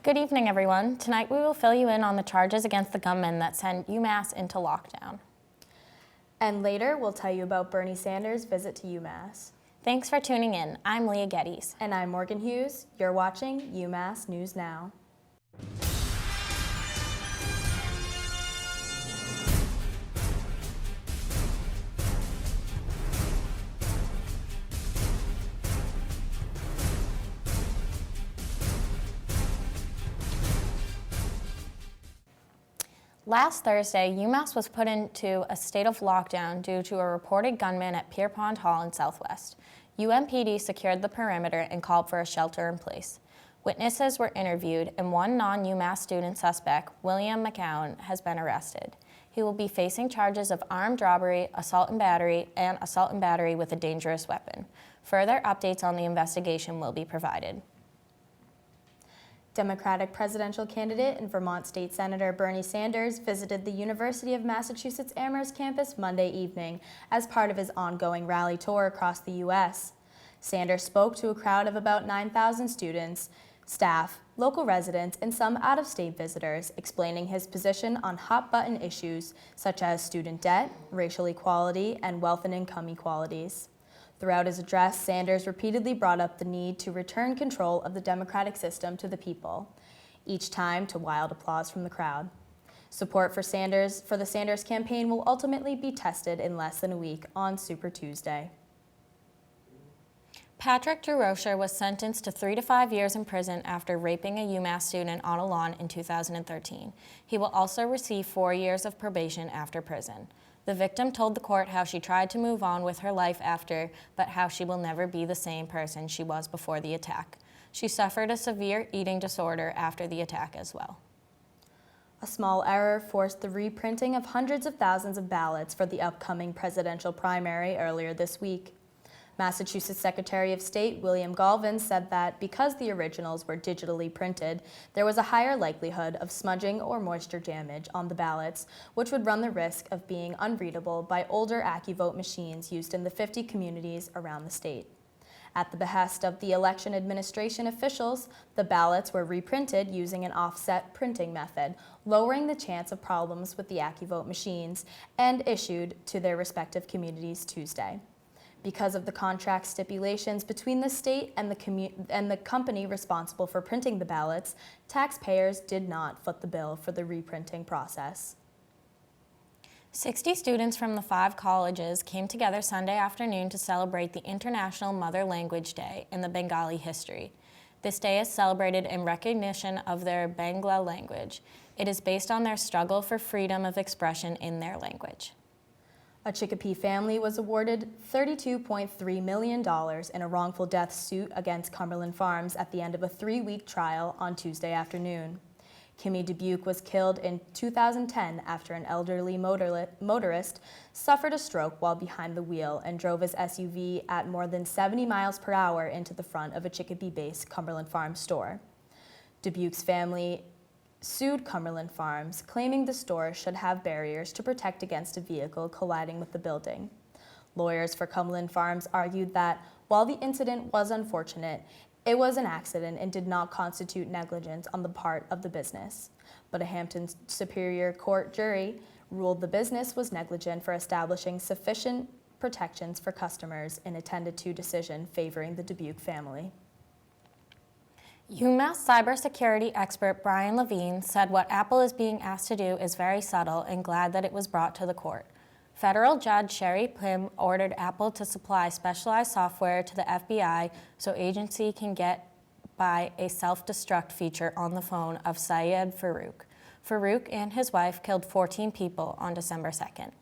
Good evening, everyone. Tonight we will fill you in on the charges against the gunman that sent UMass into lockdown. And later, we'll tell you about Bernie Sanders' visit to UMass. Thanks for tuning in. I'm Leah Gedies. And I'm Morgan Hughes. You're watching UMass News Now. Last Thursday, UMass was put into a state of lockdown due to a reported gunman at Pierpont Hall in Southwest. UMPD secured the perimeter and called for a shelter in place. Witnesses were interviewed, and one non-UMass student suspect, William McCown, has been arrested. He will be facing charges of armed robbery, assault and battery with a dangerous weapon. Further updates on the investigation will be provided. Democratic presidential candidate and Vermont State Senator Bernie Sanders visited the University of Massachusetts Amherst campus Monday evening as part of his ongoing rally tour across the U.S. Sanders spoke to a crowd of about 9,000 students, staff, local residents, and some out-of-state visitors, explaining his position on hot-button issues such as student debt, racial equality, and wealth and income inequalities. Throughout his address, Sanders repeatedly brought up the need to return control of the democratic system to the people, each time to wild applause from the crowd. Support for the Sanders campaign will ultimately be tested in less than a week on Super Tuesday. Patrick Durocher was sentenced to 3 to 5 years in prison after raping a UMass student on a lawn in 2013. He will also receive 4 years of probation after prison. The victim told the court how she tried to move on with her life after, but how she will never be the same person she was before the attack. She suffered a severe eating disorder after the attack as well. A small error forced the reprinting of hundreds of thousands of ballots for the upcoming presidential primary earlier this week. Massachusetts Secretary of State William Galvin said that because the originals were digitally printed, there was a higher likelihood of smudging or moisture damage on the ballots, which would run the risk of being unreadable by older AccuVote machines used in the 50 communities around the state. At the behest of the election administration officials, the ballots were reprinted using an offset printing method, lowering the chance of problems with the AccuVote machines, and issued to their respective communities Tuesday. Because of the contract stipulations between the state and the company responsible for printing the ballots, taxpayers did not foot the bill for the reprinting process. 60 students from the 5 colleges came together Sunday afternoon to celebrate the International Mother Language Day in the Bengali history. This day is celebrated in recognition of their Bangla language. It is based on their struggle for freedom of expression in their language. A Chicopee family was awarded $32.3 million in a wrongful death suit against Cumberland Farms at the end of a 3-week trial on Tuesday afternoon. Kimmy Dubuque was killed in 2010 after an elderly motorist suffered a stroke while behind the wheel and drove his SUV at more than 70 miles per hour into the front of a Chicopee-based Cumberland Farms store. Dubuque's family sued Cumberland Farms, claiming the store should have barriers to protect against a vehicle colliding with the building. Lawyers for Cumberland Farms argued that while the incident was unfortunate, it was an accident and did not constitute negligence on the part of the business. But a Hampton Superior Court jury ruled the business was negligent for establishing sufficient protections for customers in a 10-2 decision favoring the Dubuque family. UMass cybersecurity expert Brian Levine said what Apple is being asked to do is very subtle and glad that it was brought to the court. Federal Judge Sherry Pym ordered Apple to supply specialized software to the FBI so agency can get by a self-destruct feature on the phone of Syed Farouk. Farouk and his wife killed 14 people on December 2nd.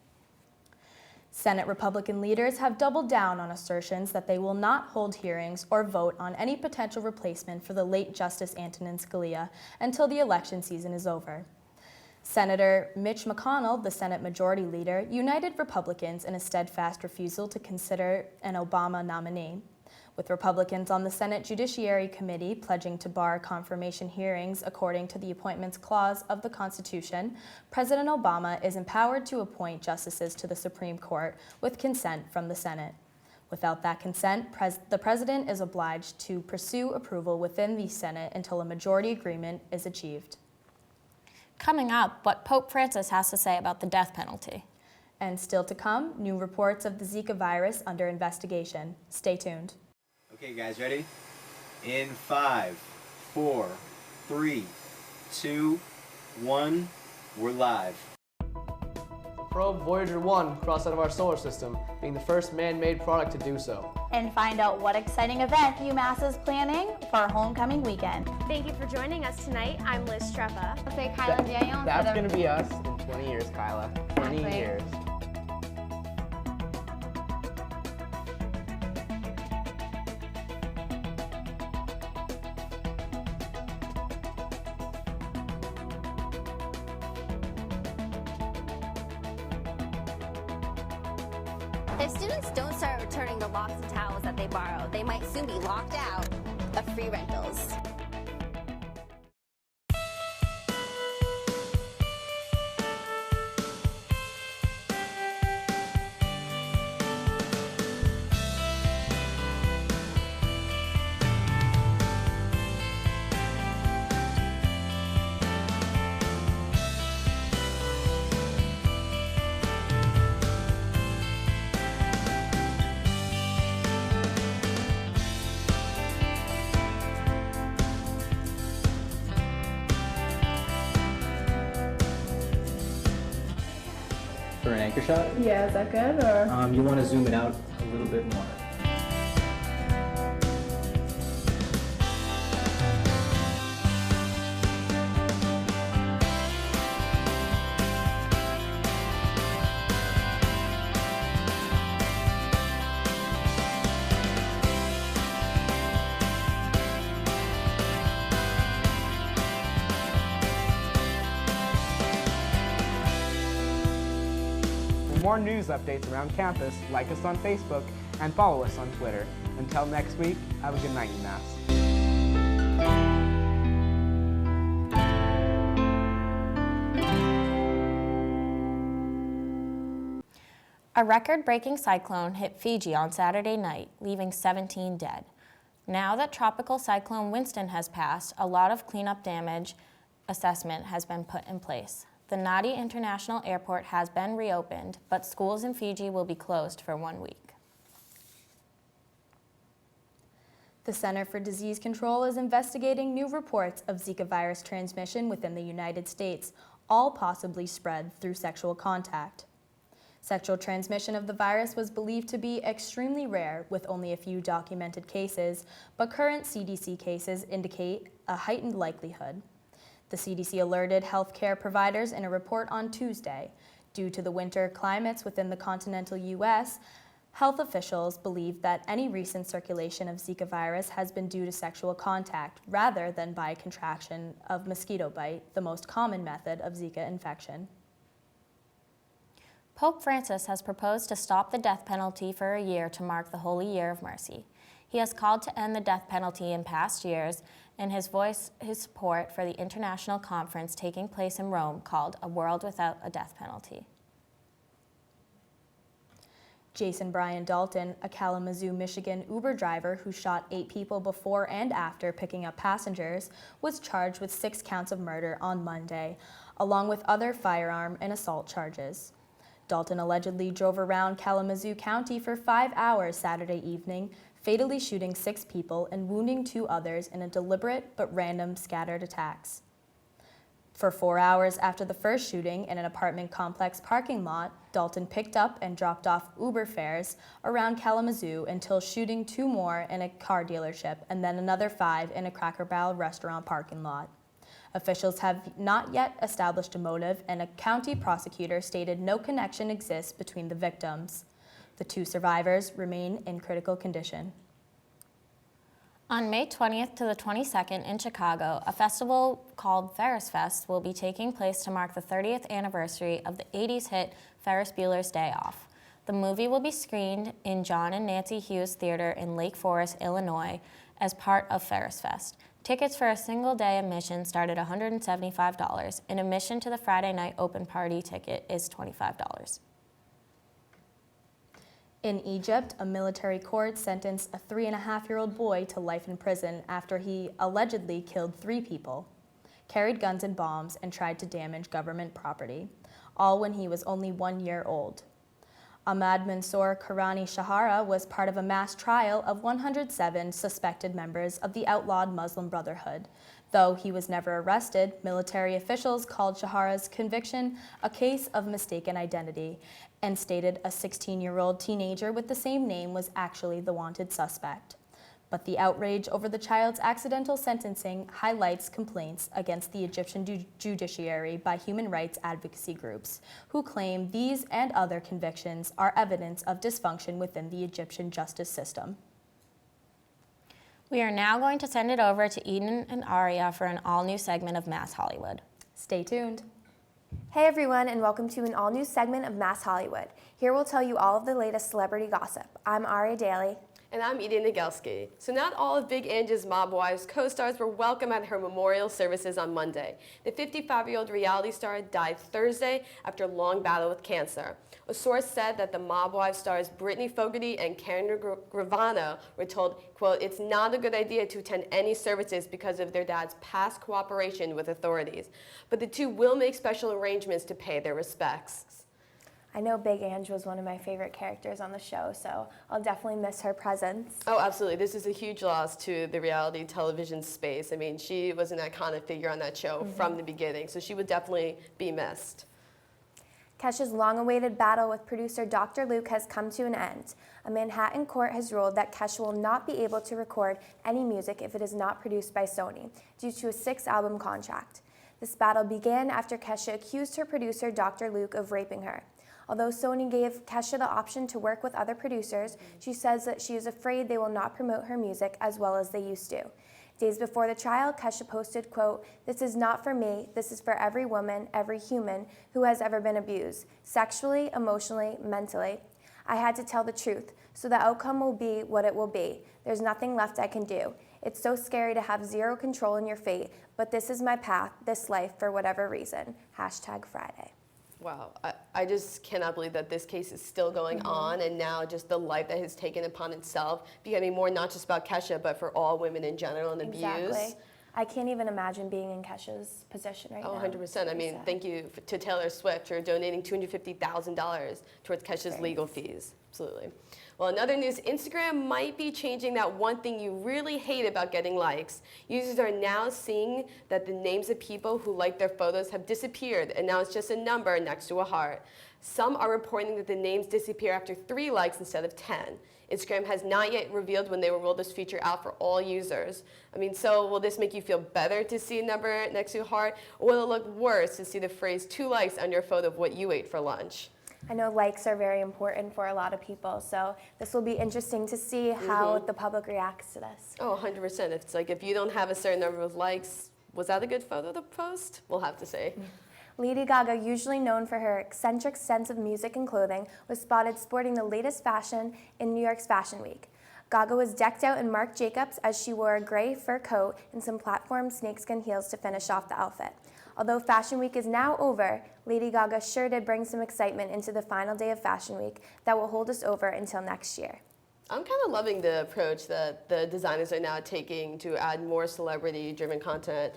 Senate Republican leaders have doubled down on assertions that they will not hold hearings or vote on any potential replacement for the late Justice Antonin Scalia until the election season is over. Senator Mitch McConnell, the Senate Majority Leader, united Republicans in a steadfast refusal to consider an Obama nominee. With Republicans on the Senate Judiciary Committee pledging to bar confirmation hearings according to the Appointments Clause of the Constitution, President Obama is empowered to appoint justices to the Supreme Court with consent from the Senate. Without that consent, the President is obliged to pursue approval within the Senate until a majority agreement is achieved. Coming up, what Pope Francis has to say about the death penalty. And still to come, new reports of the Zika virus under investigation. Stay tuned. Okay, guys, ready? In 5, 4, 3, 2, 1, we're live. Probe Voyager 1 crossed out of our solar system, being the first man-made product to do so. And find out what exciting event UMass is planning for homecoming weekend. Thank you for joining us tonight. I'm Liz Streppa. Say Kyla Daniel. That's going to be us in 20 years, Kyla. 20 Exactly. years. If students don't start returning the locks and towels that they borrow, they might soon be locked out of free rentals. For an anchor shot, Yeah, is that good or? you want to zoom it out a little bit more. For more news updates around campus, like us on Facebook and follow us on Twitter. Until next week, have a good night, UMass. A record-breaking cyclone hit Fiji on Saturday night, leaving 17 dead. Now that Tropical Cyclone Winston has passed, a lot of cleanup damage assessment has been put in place. The Nadi International Airport has been reopened, but schools in Fiji will be closed for 1 week. The Center for Disease Control is investigating new reports of Zika virus transmission within the United States, all possibly spread through sexual contact. Sexual transmission of the virus was believed to be extremely rare, with only a few documented cases, but current CDC cases indicate a heightened likelihood. The CDC alerted healthcare providers in a report on Tuesday. Due to the winter climates within the continental U.S., health officials believe that any recent circulation of Zika virus has been due to sexual contact rather than by contraction of mosquito bite, the most common method of Zika infection. Pope Francis has proposed to stop the death penalty for a year to mark the Holy Year of Mercy. He has called to end the death penalty in past years and has voiced his support for the international conference taking place in Rome called A World Without a Death Penalty. Jason Brian Dalton, a Kalamazoo, Michigan Uber driver who shot 8 people before and after picking up passengers, was charged with 6 counts of murder on Monday, along with other firearm and assault charges. Dalton allegedly drove around Kalamazoo County for 5 hours Saturday evening, fatally shooting 6 people and wounding 2 others in a deliberate but random scattered attacks. For 4 hours after the first shooting in an apartment complex parking lot, Dalton picked up and dropped off Uber fares around Kalamazoo until shooting 2 more in a car dealership and then another 5 in a Cracker Barrel restaurant parking lot. Officials have not yet established a motive, and a county prosecutor stated no connection exists between the victims. The 2 survivors remain in critical condition. On May 20th to the 22nd in Chicago, a festival called Ferris Fest will be taking place to mark the 30th anniversary of the 80s hit Ferris Bueller's Day Off. The movie will be screened in John and Nancy Hughes Theater in Lake Forest, Illinois, as part of Ferris Fest. Tickets for a single-day admission start at $175, and admission to the Friday night open party ticket is $25. In Egypt, a military court sentenced a 3.5-year-old boy to life in prison after he allegedly killed 3 people, carried guns and bombs, and tried to damage government property, all when he was only 1 year old. Ahmad Mansour Karani Shahara was part of a mass trial of 107 suspected members of the outlawed Muslim Brotherhood. Though he was never arrested, military officials called Shahara's conviction a case of mistaken identity and stated a 16-year-old teenager with the same name was actually the wanted suspect. But the outrage over the child's accidental sentencing highlights complaints against the Egyptian judiciary by human rights advocacy groups, who claim these and other convictions are evidence of dysfunction within the Egyptian justice system. We are now going to send it over to Eden and Aria for an all-new segment of Mass Hollywood. Stay tuned. Hey everyone, and welcome to an all-new segment of Mass Hollywood. Here we'll tell you all of the latest celebrity gossip. I'm Aria Daly. And I'm Eden Nagelski. So not all of Big Angie's Mob Wives co-stars were welcome at her memorial services on Monday. The 55-year-old reality star died Thursday after a long battle with cancer. A source said that the Mob Wives stars Brittany Fogarty and Karen Gravano were told, quote, "It's not a good idea to attend any services because of their dad's past cooperation with authorities. But the two will make special arrangements to pay their respects." I know Big Ange was one of my favorite characters on the show, so I'll definitely miss her presence. Oh, absolutely. This is a huge loss to the reality television space. I mean, she was an iconic figure on that show from the beginning, so she would definitely be missed. Kesha's long-awaited battle with producer Dr. Luke has come to an end. A Manhattan court has ruled that Kesha will not be able to record any music if it is not produced by Sony, due to a 6-album contract. This battle began after Kesha accused her producer Dr. Luke of raping her. Although Sony gave Kesha the option to work with other producers, she says that she is afraid they will not promote her music as well as they used to. Days before the trial, Kesha posted, quote, "This is not for me. This is for every woman, every human who has ever been abused, sexually, emotionally, mentally. I had to tell the truth, so the outcome will be what it will be. There's nothing left I can do. It's so scary to have zero control in your fate, but this is my path, this life, for whatever reason. #Friday. Wow, I just cannot believe that this case is still going on, and now just the life that has taken upon itself, becoming more not just about Kesha, but for all women in general and abuse. Exactly. I can't even imagine being in Kesha's position right now. 100%. I mean, thank you to Taylor Swift for donating $250,000 towards Kesha's legal fees. Absolutely. Well, in other news, Instagram might be changing that one thing you really hate about getting likes. Users are now seeing that the names of people who like their photos have disappeared, and now it's just a number next to a heart. Some are reporting that the names disappear after 3 likes instead of 10. Instagram has not yet revealed when they will roll this feature out for all users. I mean, so will this make you feel better to see a number next to a heart, or will it look worse to see the phrase 2 likes on your photo of what you ate for lunch? I know likes are very important for a lot of people, so this will be interesting to see how the public reacts to this. Oh, 100%. It's like if you don't have a certain number of likes, was that a good photo to post? We'll have to say. Lady Gaga, usually known for her eccentric sense of music and clothing, was spotted sporting the latest fashion in New York's Fashion Week. Gaga was decked out in Marc Jacobs as she wore a gray fur coat and some platform snakeskin heels to finish off the outfit. Although Fashion Week is now over, Lady Gaga sure did bring some excitement into the final day of Fashion Week that will hold us over until next year. I'm kind of loving the approach that the designers are now taking to add more celebrity-driven content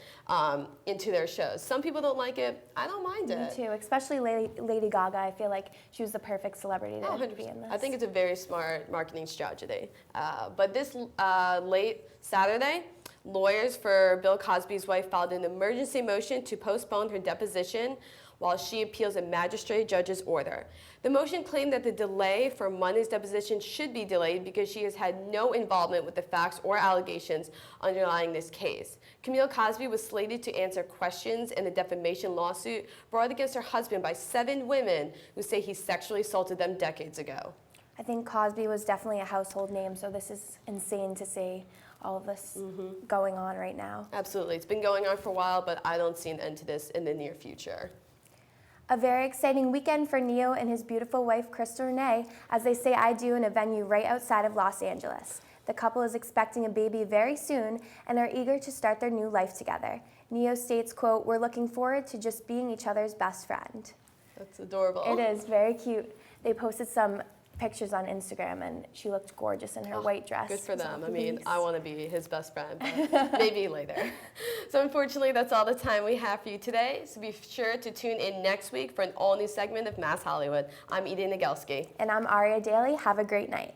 into their shows. Some people don't like it. I don't mind it. Me too, especially Lady Gaga. I feel like she was the perfect celebrity to be in this. I think it's a very smart marketing strategy. But this late Saturday, lawyers for Bill Cosby's wife filed an emergency motion to postpone her deposition while she appeals a magistrate judge's order. The motion claimed that the delay for Monday's deposition should be delayed because she has had no involvement with the facts or allegations underlying this case. Camille Cosby was slated to answer questions in the defamation lawsuit brought against her husband by 7 women who say he sexually assaulted them decades ago. I think Cosby was definitely a household name, so this is insane to see all of this going on right now. Absolutely. It's been going on for a while, but I don't see an end to this in the near future. A very exciting weekend for Neo and his beautiful wife, Krista Renee, as they say I do in a venue right outside of Los Angeles. The couple is expecting a baby very soon and are eager to start their new life together. Neo states, quote, "We're looking forward to just being each other's best friend." That's adorable. It is very cute. They posted some pictures on Instagram, and she looked gorgeous in her white dress. Good for them. I Please. mean, I want to be his best friend, but maybe later. So unfortunately, that's all the time we have for you today. So be sure to tune in next week for an all-new segment of Mass Hollywood. I'm Edie Nagelski. And I'm Aria Daly. Have a great night.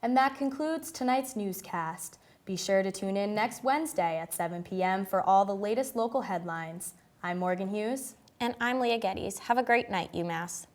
And that concludes tonight's newscast. Be sure to tune in next Wednesday at 7 p.m. for all the latest local headlines. I'm Morgan Hughes. And I'm Leah Gedies. Have a great night, UMass.